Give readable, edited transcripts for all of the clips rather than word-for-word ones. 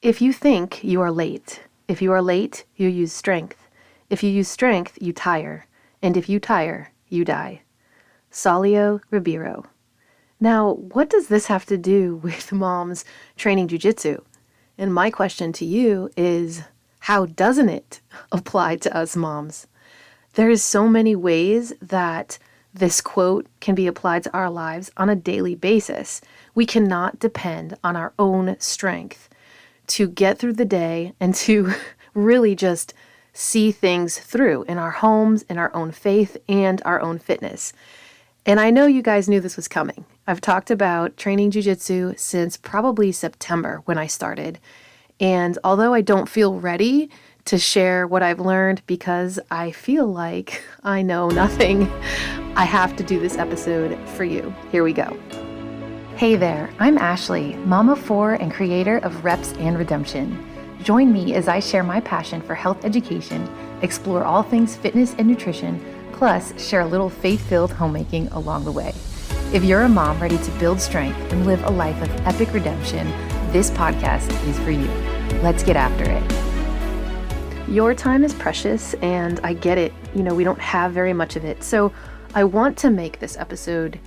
If you think you are late, if you are late, you use strength. If you use strength, you tire. And if you tire, you die. Salio Ribeiro. Now, what does this have to do with moms training jiu-jitsu? And my question to you is, how doesn't it apply to us moms? There is so many ways that this quote can be applied to our lives on a daily basis. We cannot depend on our own strength to get through the day and to really just see things through in our homes, in our own faith, and our own fitness. And I know you guys knew this was coming. I've talked about training jiu-jitsu since probably September when I started. And although I don't feel ready to share what I've learned because I feel like I know nothing, I have to do this episode for you. Here we go. Hey there, I'm Ashley, mom of 4 and creator of Reps and Redemption. Join me as I share my passion for health education, explore all things fitness and nutrition, plus share a little faith-filled homemaking along the way. If you're a mom ready to build strength and live a life of epic redemption, this podcast is for you. Let's get after it. Your time is precious, and I get it. We don't have very much of it. So I want to make this episode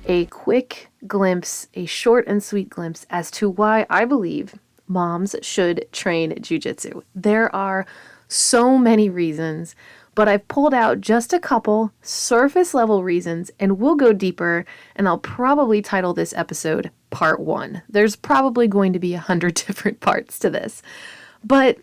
a quick glimpse, a short and sweet glimpse as to why I believe moms should train jiu-jitsu. There are so many reasons, but I've pulled out just a couple surface level reasons, and we'll go deeper, and I'll probably title this episode Part 1. There's probably going to be 100 different parts to this. But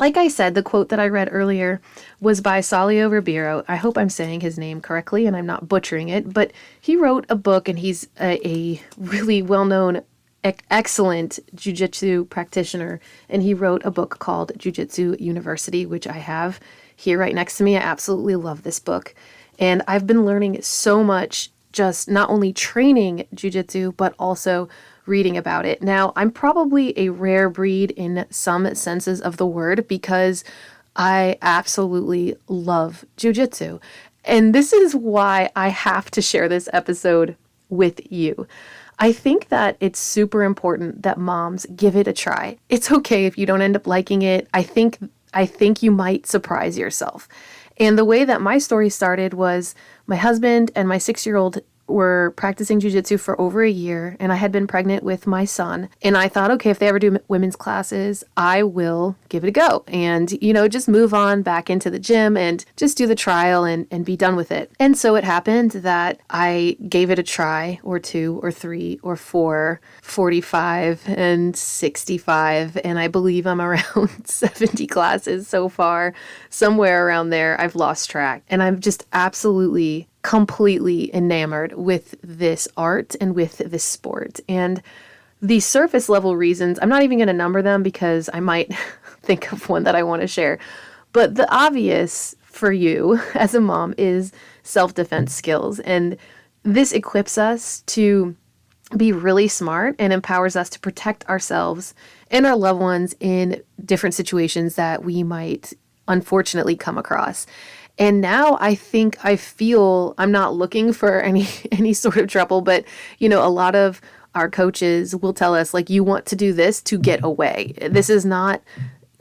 like I said, the quote that I read earlier was by Salio Ribeiro. I hope I'm saying his name correctly and I'm not butchering it, but he wrote a book, and he's a really well-known, excellent jiu-jitsu practitioner, and he wrote a book called Jiu-Jitsu University, which I have here right next to me. I absolutely love this book, and I've been learning so much just not only training jiu-jitsu, but also reading about it. Now, I'm probably a rare breed in some senses of the word because I absolutely love jiu-jitsu. And this is why I have to share this episode with you. I think that it's super important that moms give it a try. It's okay if you don't end up liking it. I think you might surprise yourself. And the way that my story started was my husband and my 6-year-old were practicing jiu-jitsu for over a year, and I had been pregnant with my son. And I thought, okay, if they ever do women's classes, I will give it a go and, just move on back into the gym and just do the trial and be done with it. And so it happened that I gave it a try, or 2 or 3 or 4, 45 and 65. And I believe I'm around 70 classes so far, somewhere around there. I've lost track, and I'm just absolutely completely enamored with this art and with this sport. And the surface level reasons, I'm not even going to number them because I might think of one that I want to share. But the obvious for you as a mom is self-defense skills. And this equips us to be really smart and empowers us to protect ourselves and our loved ones in different situations that we might unfortunately come across. And now I feel I'm not looking for any sort of trouble, but a lot of our coaches will tell us, like, you want to do this to get away.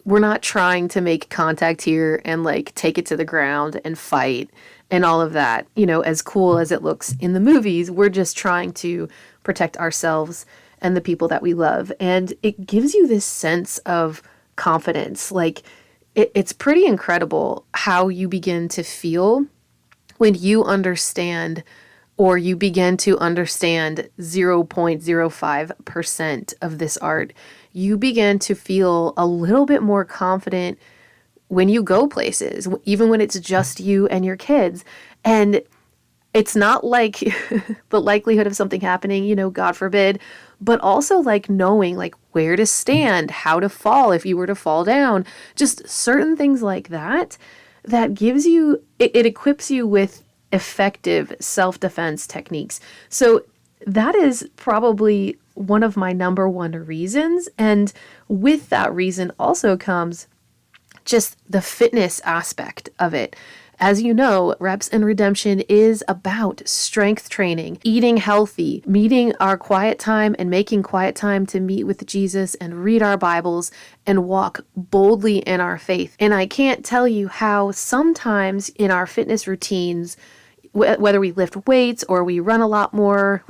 We're not trying to make contact here and like take it to the ground and fight and all of that, as cool as it looks in the movies. We're just trying to protect ourselves and the people that we love. And it gives you this sense of confidence. Like, it's pretty incredible how you begin to feel when you understand, or you begin to understand 0.05% of this art. You begin to feel a little bit more confident when you go places, even when it's just you and your kids. And it's not like the likelihood of something happening, God forbid, but also like knowing like where to stand, how to fall if you were to fall down, just certain things like that gives you, it equips you with effective self-defense techniques. So that is probably one of my number one reasons. And with that reason also comes just the fitness aspect of it. As you know, Reps and Redemption is about strength training, eating healthy, meeting our quiet time and making quiet time to meet with Jesus and read our Bibles and walk boldly in our faith. And I can't tell you how sometimes in our fitness routines, whether we lift weights or we run a lot more,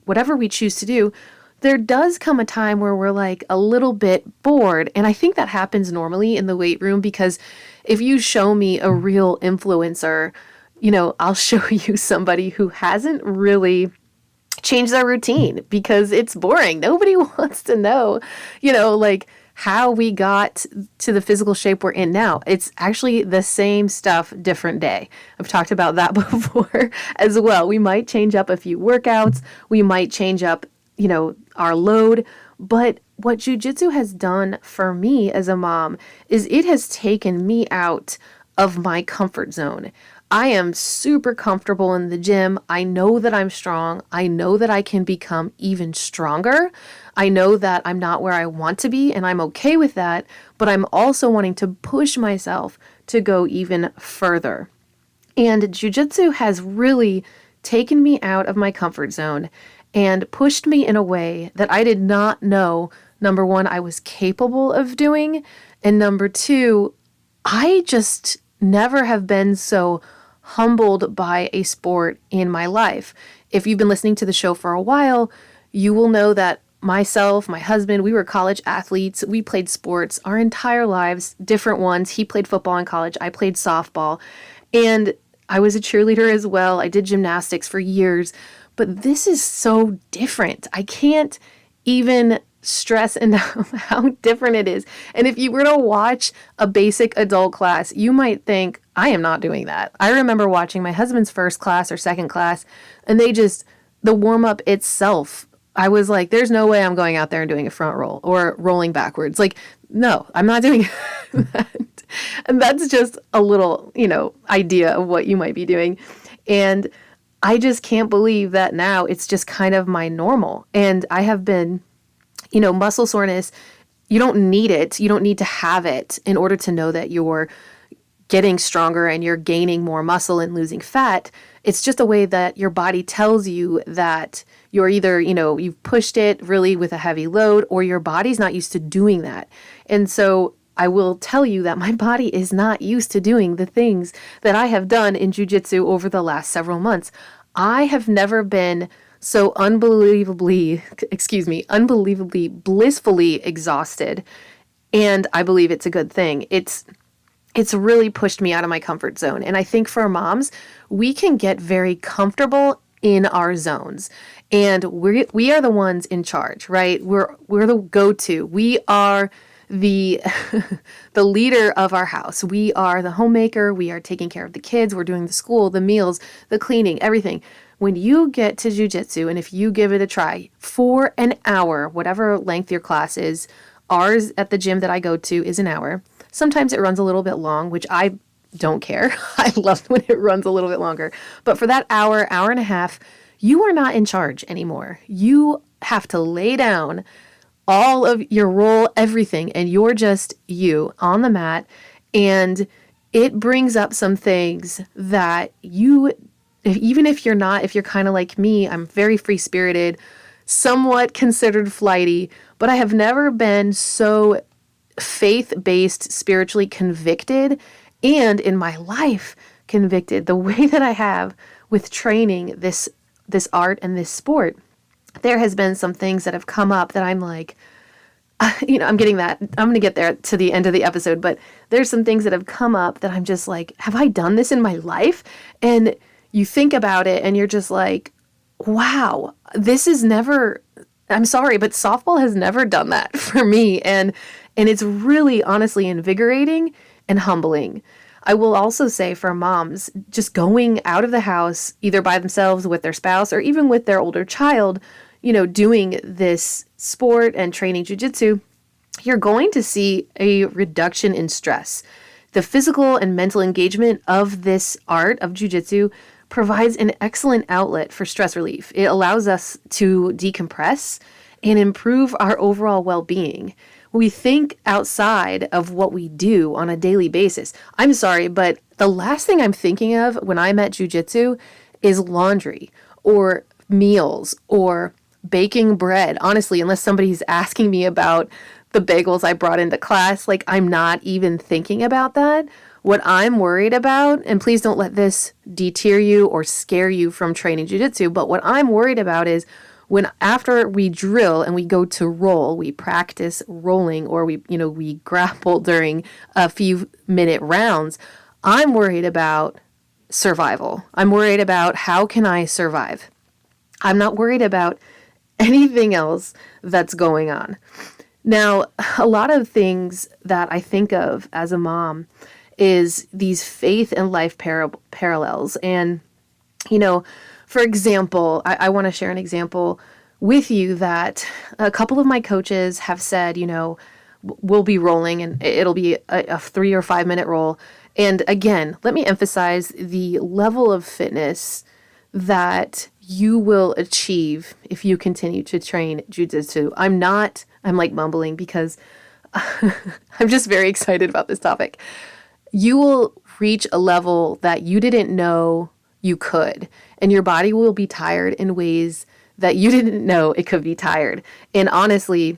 whatever we choose to do, there does come a time where we're like a little bit bored. And I think that happens normally in the weight room, because if you show me a real influencer, I'll show you somebody who hasn't really changed their routine because it's boring. Nobody wants to know, like how we got to the physical shape we're in now. It's actually the same stuff, different day. I've talked about that before as well. We might change up a few workouts. We might change up our load. But what jiu-jitsu has done for me as a mom is it has taken me out of my comfort zone. I am super comfortable in the gym. I know that I'm strong. I know that I can become even stronger. I know that I'm not where I want to be, and I'm okay with that, but I'm also wanting to push myself to go even further. And jiu-jitsu has really taken me out of my comfort zone and pushed me in a way that I did not know, number one, I was capable of doing, and number two, I just never have been so humbled by a sport in my life. If you've been listening to the show for a while, you will know that myself, my husband, we were college athletes. We played sports our entire lives, different ones. He played football in college. I played softball, and I was a cheerleader as well. I did gymnastics for years. But this is so different. I can't even stress enough how different it is. And if you were to watch a basic adult class, you might think, I am not doing that. I remember watching my husband's first class or second class, and the warm-up itself, I was like, there's no way I'm going out there and doing a front roll or rolling backwards. Like, no, I'm not doing that. And that's just a little, idea of what you might be doing. And I just can't believe that now it's just kind of my normal. And I have been, muscle soreness, you don't need it. You don't need to have it in order to know that you're getting stronger and you're gaining more muscle and losing fat. It's just a way that your body tells you that you're either, you've pushed it really with a heavy load, or your body's not used to doing that. And so I will tell you that my body is not used to doing the things that I have done in jiu-jitsu over the last several months. I have never been so unbelievably blissfully exhausted. And I believe it's a good thing. It's really pushed me out of my comfort zone. And I think for moms, we can get very comfortable in our zones. And we are the ones in charge, right? We're the go-to. We are the the leader of our house. We are the homemaker. We are taking care of the kids. We're doing the school, the meals, the cleaning, everything. When you get to jiu-jitsu, and if you give it a try for an hour, whatever length your class is, ours at the gym that I go to is an hour. Sometimes it runs a little bit long, which I don't care. I love when it runs a little bit longer. But for that hour and a half, you are not in charge anymore. You have to lay down all of your role, everything, and you're just you on the mat. And it brings up some things that even if you're kind of like me, I'm very free-spirited, somewhat considered flighty, but I have never been so faith-based, spiritually convicted, and in my life convicted the way that I have with training this art and this sport. There has been some things that have come up that I'm like, I'm getting that. I'm going to get there to the end of the episode, but there's some things that have come up that I'm just like, have I done this in my life? And you think about it and you're just like, wow, this is never, I'm sorry, but softball has never done that for me. And it's really honestly invigorating and humbling. I will also say for moms, just going out of the house, either by themselves, with their spouse, or even with their older child, doing this sport and training jiu-jitsu, you're going to see a reduction in stress. The physical and mental engagement of this art of jiu-jitsu provides an excellent outlet for stress relief. It allows us to decompress and improve our overall well-being. we think outside of what we do on a daily basis. I'm sorry, but the last thing I'm thinking of when I'm at jiu-jitsu is laundry or meals or baking bread. Honestly, unless somebody's asking me about the bagels I brought into class, like I'm not even thinking about that. What I'm worried about, and please don't let this deter you or scare you from training jiu-jitsu, but what I'm worried about is when after we drill and we go to roll, we practice rolling or we grapple during a few minute rounds, I'm worried about survival. I'm worried about how can I survive? I'm not worried about anything else that's going on. Now, a lot of things that I think of as a mom is these faith and life parallels. And, for example, I want to share an example with you that a couple of my coaches have said, we'll be rolling and it'll be a 3 or 5 minute roll. And again, let me emphasize the level of fitness that you will achieve if you continue to train jiu-jitsu. I'm like mumbling because I'm just very excited about this topic. You will reach a level that you didn't know you could, and your body will be tired in ways that you didn't know it could be tired. And honestly,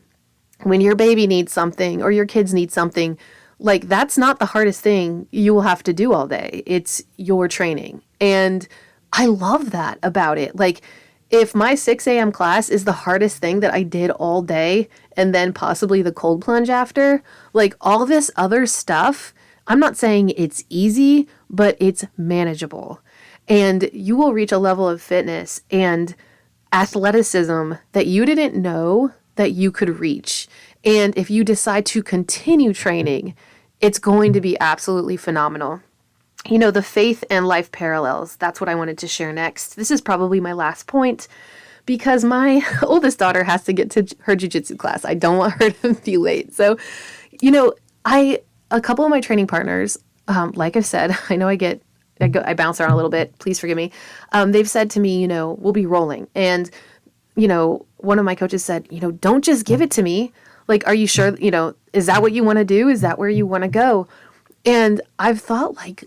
when your baby needs something or your kids need something, like that's not the hardest thing you will have to do all day. It's your training. And I love that about it. Like if my 6 a.m. class is the hardest thing that I did all day and then possibly the cold plunge after, like all this other stuff, I'm not saying it's easy, but it's manageable. And you will reach a level of fitness and athleticism that you didn't know that you could reach. And if you decide to continue training, it's going to be absolutely phenomenal. The faith and life parallels, that's what I wanted to share next. This is probably my last point because my oldest daughter has to get to her jiu-jitsu class. I don't want her to be late. So, a couple of my training partners, like I've said, I know I bounce around a little bit. Please forgive me. They've said to me, we'll be rolling. And, one of my coaches said, don't just give it to me. Like, are you sure, is that what you want to do? Is that where you want to go? And I've thought like,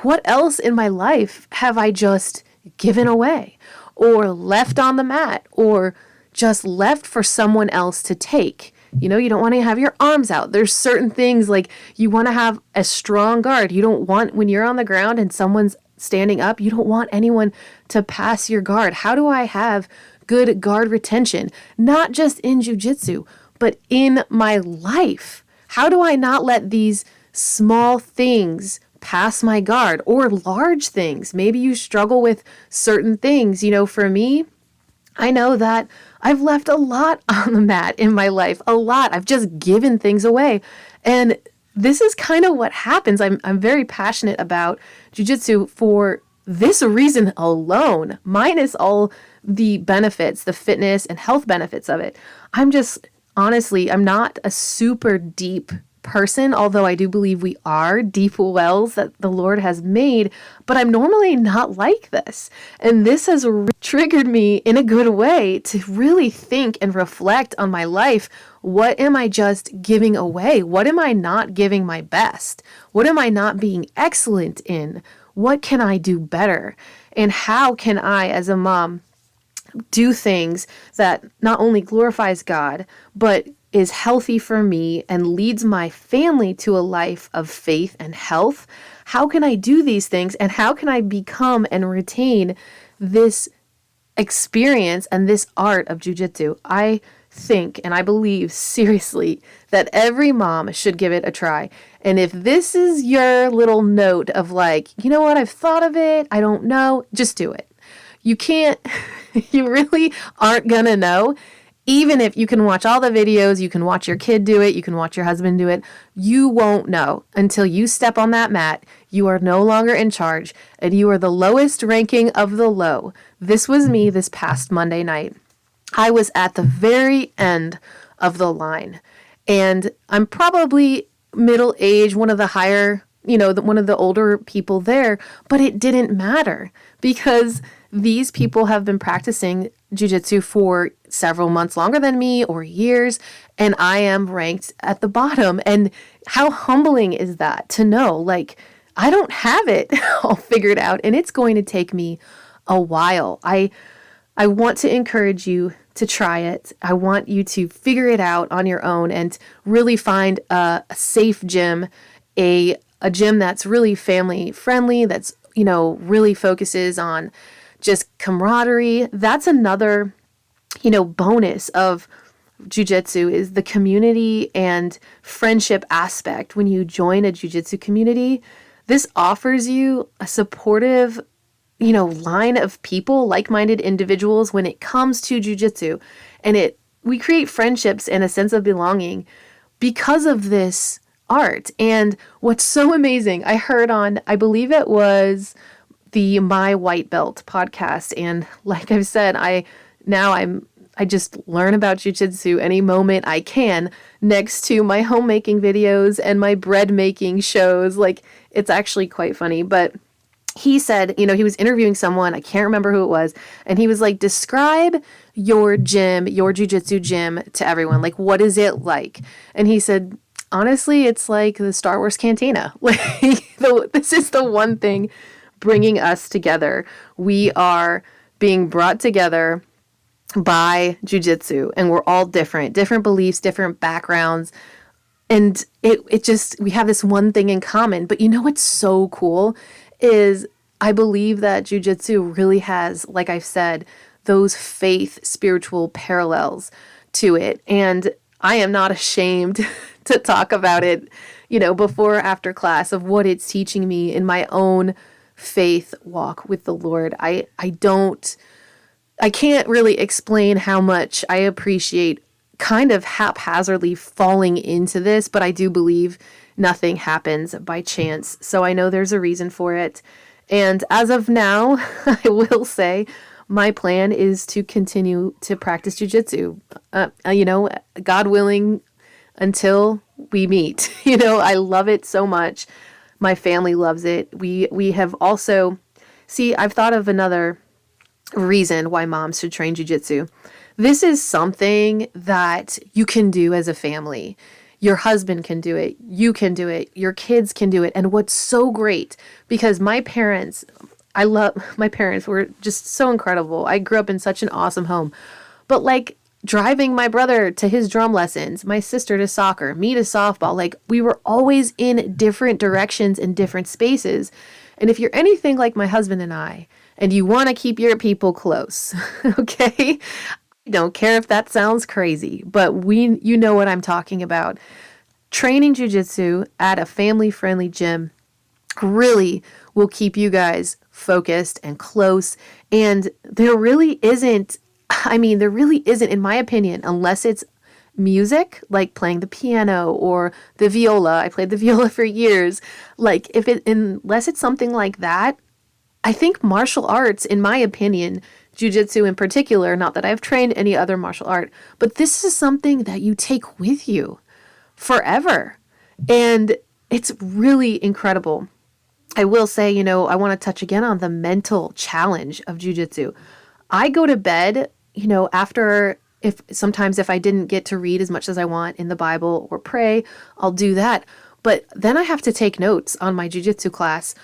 what else in my life have I just given away or left on the mat or just left for someone else to take? You don't want to have your arms out. There's certain things like you want to have a strong guard. You don't want, when you're on the ground and someone's standing up, you don't want anyone to pass your guard. How do I have good guard retention? Not just in jiu-jitsu, but in my life. How do I not let these small things pass my guard or large things? Maybe you struggle with certain things. For me, I know that I've left a lot on the mat in my life, a lot. I've just given things away. And this is kind of what happens. I'm very passionate about jiu-jitsu for this reason alone, minus all the benefits, the fitness and health benefits of it. Honestly, I'm not a super deep person, although I do believe we are deep wells that the Lord has made, but I'm normally not like this. And this has triggered me in a good way to really think and reflect on my life. What am I just giving away? What am I not giving my best? What am I not being excellent in? What can I do better? And how can I, as a mom, do things that not only glorifies God, but is healthy for me and leads my family to a life of faith and health? How can I do these things and how can I become and retain this experience and this art of jiu-jitsu? I think and I believe seriously that every mom should give it a try. And if this is your little note of like, you know what, I've thought of it, I don't know, just do it. You can't, you really aren't gonna know. Even if you can watch all the videos, you can watch your kid do it, you can watch your husband do it, you won't know until you step on that mat. You are no longer in charge and you are the lowest ranking of the low. This was me this past Monday night. I was at the very end of the line and I'm probably middle age, one of the higher, one of the older people there, but it didn't matter because these people have been practicing jiu-jitsu for several months longer than me or years. and I am ranked at the bottom. And how humbling is that to know, like, I don't have it all figured out, and it's going to take me a while. I want to encourage you to try it. I want you to figure it out on your own and really find a safe gym, a gym that's really family friendly, that's, really focuses on just camaraderie. That's another, bonus of jiu-jitsu is the community and friendship aspect. When you join a jiu-jitsu community, this offers you a supportive line of people, like-minded individuals when it comes to jiu-jitsu. And we create friendships and a sense of belonging because of this art. And what's so amazing, I heard on, I believe it was the My White Belt podcast. And like I've said, I just learn about jiu-jitsu any moment I can next to my homemaking videos and my bread making shows. Like, it's actually quite funny. But he said, he was interviewing someone, I can't remember who it was, and he was like, describe your gym, your jiu-jitsu gym to everyone. Like, what is it like? And he said, honestly, it's like the Star Wars cantina. Like, this is the one thing bringing us together. We are being brought together by jiu-jitsu, and we're all different beliefs, different backgrounds. And it just, we have this one thing in common. But what's so cool is I believe that jiu-jitsu really has, like I've said, those faith, spiritual parallels to it. And I am not ashamed to talk about it, before or after class, of what it's teaching me in my own faith walk with the Lord. I can't really explain how much I appreciate kind of haphazardly falling into this, but I do believe nothing happens by chance. So I know there's a reason for it. And as of now, I will say my plan is to continue to practice jiu-jitsu, God willing, until we meet. I love it so much. My family loves it. We have also, I've thought of another reason why moms should train jiu-jitsu. This is something that you can do as a family. Your husband can do it. You can do it. Your kids can do it. And what's so great, because my parents were just so incredible. I grew up in such an awesome home. But like driving my brother to his drum lessons, my sister to soccer, me to softball, like we were always in different directions and different spaces. And if you're anything like my husband and you want to keep your people close, okay? Don't care if that sounds crazy, but you know what I'm talking about. Training jiu-jitsu at a family-friendly gym really will keep you guys focused and close. And there really isn't, in my opinion, unless it's music, like playing the piano or the viola. I played the viola for years. Like, unless it's something like that, I think martial arts, in my opinion, jiu-jitsu in particular, not that I've trained any other martial art, but this is something that you take with you forever. And it's really incredible. I will say, I want to touch again on the mental challenge of jiu-jitsu. I go to bed, after, sometimes if I didn't get to read as much as I want in the Bible or pray, I'll do that. But then I have to take notes on my jiu-jitsu class.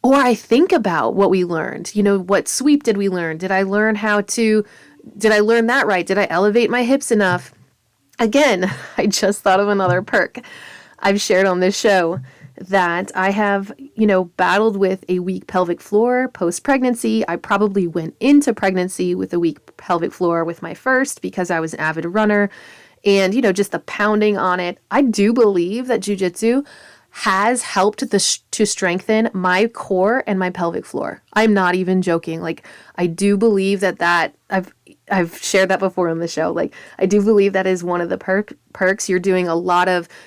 Or I think about what we learned. What sweep did we learn? Did I learn that right? Did I elevate my hips enough? Again, I just thought of another perk I've shared on this show, that I have, battled with a weak pelvic floor post-pregnancy. I probably went into pregnancy with a weak pelvic floor with my first because I was an avid runner. And, just the pounding on it. I do believe that jiu-jitsu has helped to strengthen my core and my pelvic floor. I'm not even joking. Like, I do believe that I've shared that before on the show. Like, I do believe that is one of the perks. You're doing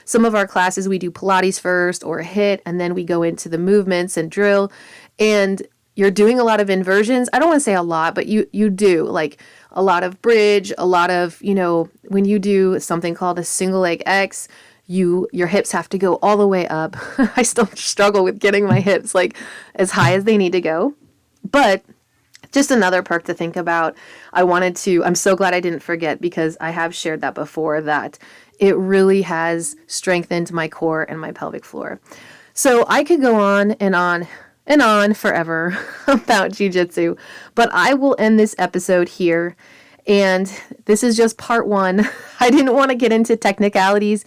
some of our classes, we do Pilates first or HIIT, and then we go into the movements and drill. And you're doing a lot of inversions. I don't want to say a lot, but you do like a lot of bridge, a lot of, when you do something called a single leg X, your hips have to go all the way up. I still struggle with getting my hips like as high as they need to go. But Just another perk to think about. I'm so glad I didn't forget, because I have shared that before, that it really has strengthened my core and my pelvic floor. So I could go on and on and on forever about jiu-jitsu, but I will end this episode here. And this is just part one. I didn't want to get into technicalities,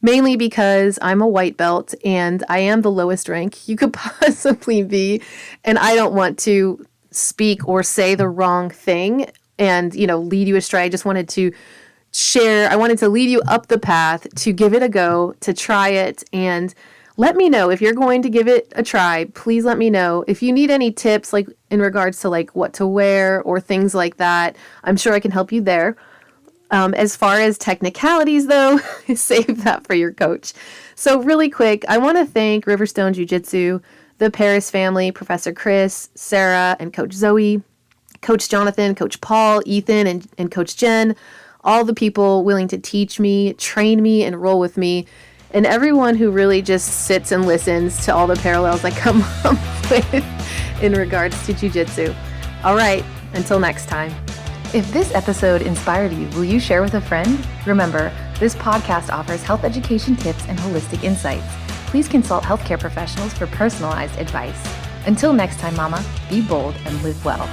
mainly because I'm a white belt and I am the lowest rank you could possibly be. And I don't want to speak or say the wrong thing and, lead you astray. I just wanted to share. I wanted to lead you up the path to give it a go, to try it, and let me know if you're going to give it a try. Please let me know if you need any tips, like in regards to like what to wear or things like that. I'm sure I can help you there. As far as technicalities, though, save that for your coach. So really quick, I want to thank Riverstone Jiu-Jitsu, the Paris family, Professor Chris, Sarah, and Coach Zoe, Coach Jonathan, Coach Paul, Ethan, and Coach Jen, all the people willing to teach me, train me, and roll with me, and everyone who really just sits and listens to all the parallels I come up with in regards to jiu-jitsu. All right, until next time. If this episode inspired you, will you share with a friend? Remember, this podcast offers health education tips and holistic insights. Please consult healthcare professionals for personalized advice. Until next time, Mama, be bold and live well.